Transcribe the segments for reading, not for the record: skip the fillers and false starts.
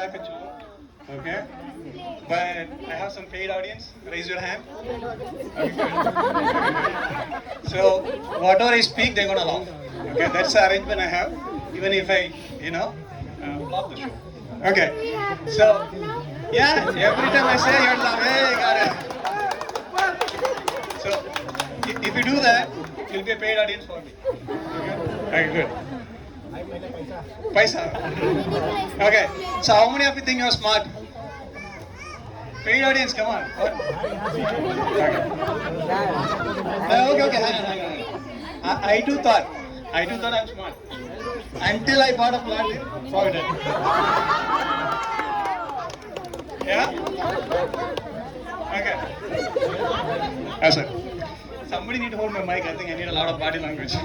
like a joke, okay? But I have some paid audience. Raise your hand. Okay, good. So whatever I speak, they're gonna laugh. Okay, that's the arrangement I have. Even if I, flop the show. Okay. So yeah, every time I say, you're like, hey, got it. So if you do that, you'll be a paid audience for me. Okay, good. Paisa. Okay, so how many of you think you're smart? Paid audience, come on. What? Okay, hang on. I too thought I'm smart. Until I bought a flat in Providence. Yeah? Okay. Sir. Somebody need to hold my mic. I think I need a lot of body language.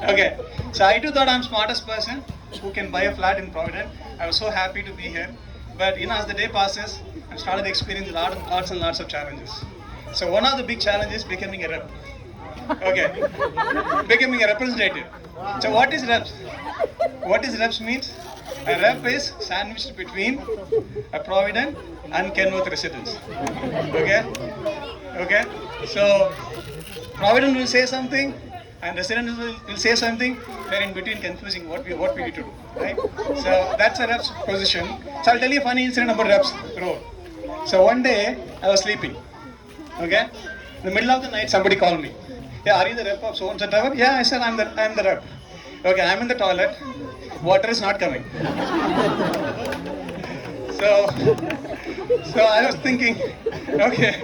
Okay. So I too thought I'm smartest person who can buy a flat in Providence. I was so happy to be here. But as the day passes, I started experiencing lots and lots of challenges. So one of the big challenges is becoming a rep. Okay. Becoming a representative. So what is reps? What is reps means? A rep is sandwiched between a Provident and Kenworth residents. Okay? So Provident will say something and residents will say something. They're in between confusing what we need to do. Right? So that's a rep's position. So I'll tell you a funny incident about rep's role. So one day I was sleeping. Okay? In the middle of the night somebody called me. Yeah, are you the rep of so and so tower? Yeah, I said I'm the rep. Okay, I'm in the toilet. Water is not coming. So I was thinking, okay.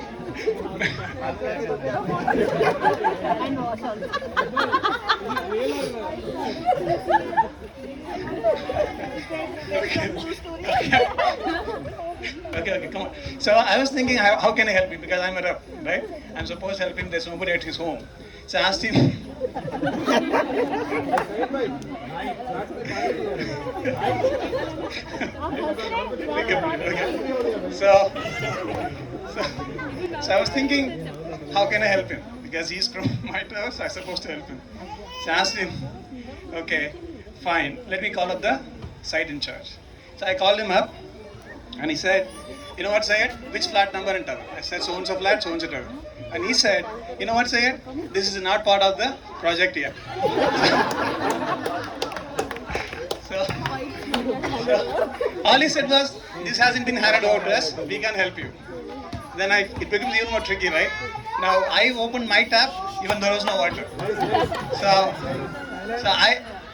Okay, come on. So I was thinking, how can I help him? Because I'm a rep, right? I'm supposed to help him. There's nobody at his home. So I asked him. So I was thinking, how can I help him? Because he's from my tower, so I'm supposed to help him. So I asked him, okay, fine, let me call up the site in charge. So I called him up, and he said, you know what, Syed? Which flat number in tower? I said, so-and-so flat, so-and-so tower. And he said, you know what, Syed? This is not part of the project yet. So all he said was, this hasn't been handed over to us, we can help you. Then it becomes even more tricky, right? Now I opened my tap, even there was no water. So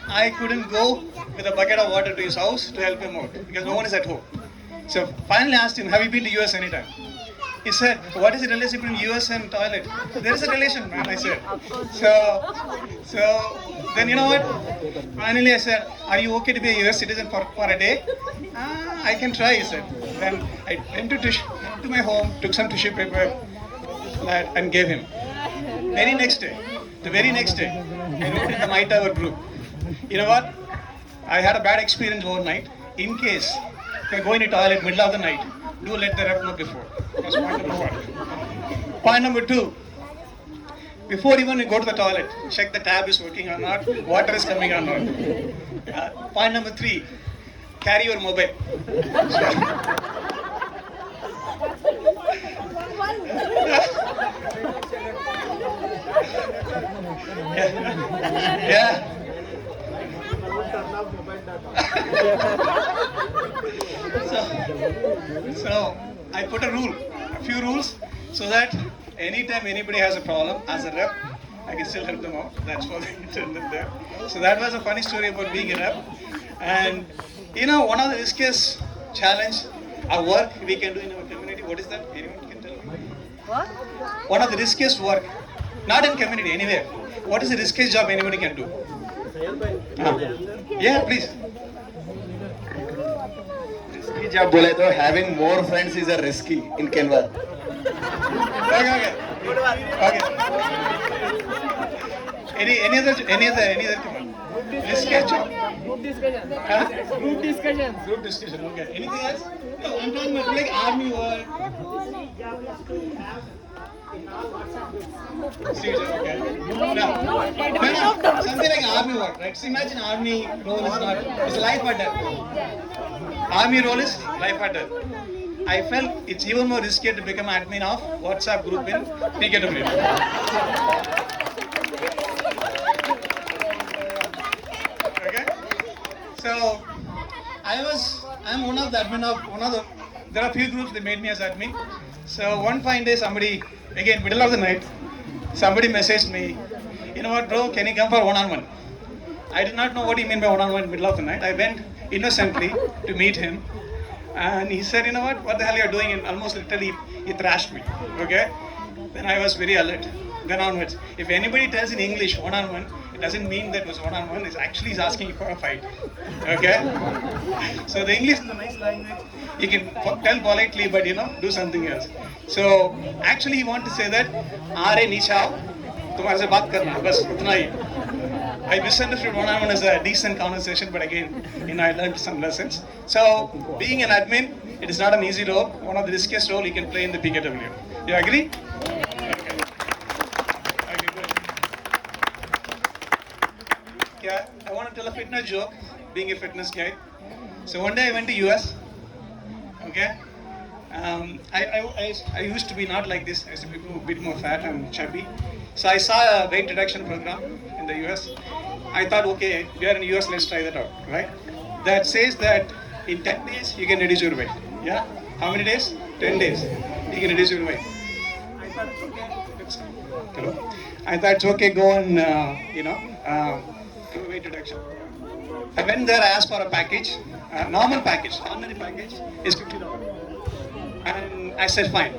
I couldn't go with a bucket of water to his house to help him out because no one is at home. So finally I asked him, have you been to US anytime? He said, what is the relation between US and toilet? There is a relation, man, I said. So then you know what? Finally I said, are you okay to be a US citizen for a day? I can try, he said. Then I went to my home, took some tissue paper and gave him. The very next day, I wrote in the My Tower group. You know what? I had a bad experience overnight. In case you're going to the toilet middle of the night, do let the rep know before. That's point number one. Point number two, before even you go to the toilet, check the tab is working or not, water is coming or not. Point number three, carry your mobile. Yeah. So I put a few rules, so that anytime anybody has a problem, as a rep, I can still help them out. That's for the internet there. So that was a funny story about being a rep. And one of the riskiest challenge or work we can do in our community, what is that? Anyone can tell me? What? One of the riskiest work, not in community, anywhere. What is the riskiest job anybody can do? Yeah, please. Risky job बोले तो having more friends is a risky in Canva. Okay. Any other riskiest job? Group discussion. Okay. Anything else? No, I'm talking about like army work. Steve Jobs, okay. Now, something like army work, right? So imagine army role is not, it's life or death. Army role is life or death. I felt it's even more risky to become admin of WhatsApp group in PKW. Okay? So, I'm one of the admin of there are a few groups that made me as admin. So one fine day somebody, again middle of the night, somebody messaged me, you know what bro, can you come for one-on-one? I did not know what he meant by one-on-one in the middle of the night. I went innocently to meet him. And he said, you know what the hell you're doing? And almost literally, he thrashed me, okay? Then I was very alert. Then onwards, if anybody tells in English one-on-one, it doesn't mean that it was one-on-one, it's actually he's asking you for a fight, okay? So the English is a nice language. You can tell politely, but do something else. So actually he wanted to say that, "Aare nichao, tumhare se baat karna, bas utna hi." I misunderstood one-on-one as a decent conversation, but again, I learned some lessons. So being an admin, it is not an easy role. One of the riskiest role you can play in the PKW. You agree? Yeah, I want to tell a fitness joke, being a fitness guy. So one day I went to US, okay? I used to be not like this. I used to be a bit more fat and chubby. So I saw a weight reduction program in the US. I thought, okay, we are in the US, let's try that out, right? That says that in 10 days you can reduce your weight. Yeah? How many days? 10 days. You can reduce your weight. I thought it's okay. Hello? I thought it's okay, go and, do weight reduction. I went there, I asked for a package, normal package, ordinary package is $50. And I said, fine.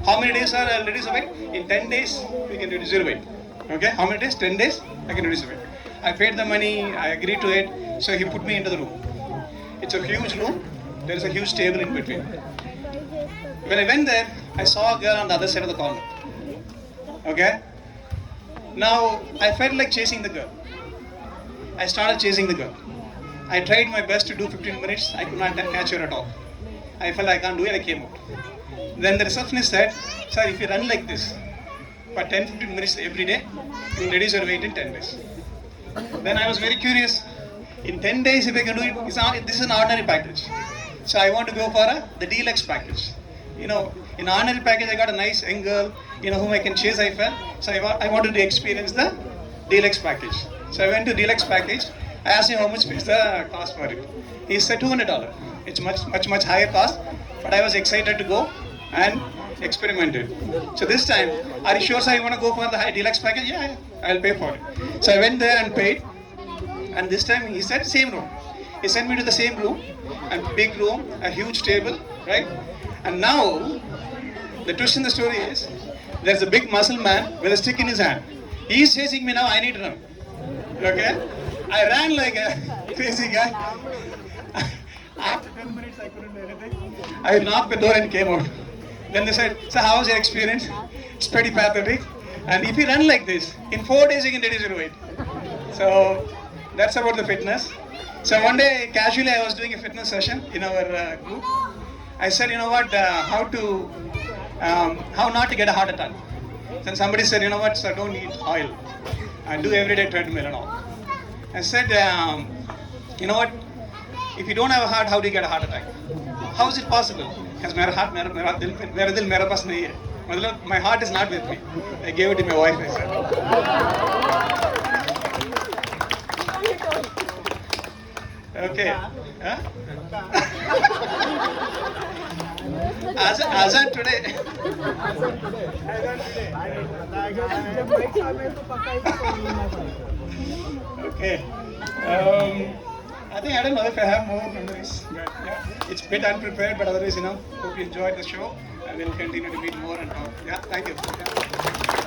How many days I'll reduce the weight? In 10 days, we can reduce your weight. Okay, how many days? 10 days, I can reduce the weight. I paid the money, I agreed to it, so he put me into the room. It's a huge room, there is a huge table in between. When I went there, I saw a girl on the other side of the corner. Okay? Now, I felt like chasing the girl. I started chasing the girl. I tried my best to do 15 minutes, I could not catch her at all. I felt I can't do it, I came out. Then the receptionist said, sir, if you run like this for 10-15 minutes every day, you will reduce your weight in 10 days. Then I was very curious. In 10 days, if I can do it, this is an ordinary package. So I want to go for the deluxe package. In ordinary package, I got a nice young girl, whom I can chase, I felt. So I wanted to experience the deluxe package. So I went to deluxe package. I asked him how much is the cost for it. He said $200. It's much higher cost, but I was excited to go and experiment it. So this time, are you sure, sir, you want to go for the high deluxe package? Yeah, I'll pay for it. So I went there and paid. And this time he said, same room. He sent me to the same room, a big room, a huge table, right? And now, the twist in the story is, there's a big muscle man with a stick in his hand. He's chasing me now, I need to run. Okay? I ran like a crazy guy. After 10 minutes, I couldn't do anything. I knocked the door and came out. Then they said, so how was your experience? It's pretty pathetic. And if you run like this, in 4 days you can reduce your weight. So that's about the fitness. So one day, casually, I was doing a fitness session in our group. I said, you know what, how not to get a heart attack. Then somebody said, you know what, sir, don't eat oil. I do everyday treadmill and all. I said, you know what, if you don't have a heart, how do you get a heart attack? How is it possible? Because my heart is not with me. I gave it to my wife, I said. Okay. Huh? As of today. Okay. I think I don't know if I have more memories. But yeah, it's a bit unprepared, but otherwise, hope you enjoyed the show. And we'll continue to meet more and talk. Yeah, thank you. Yeah.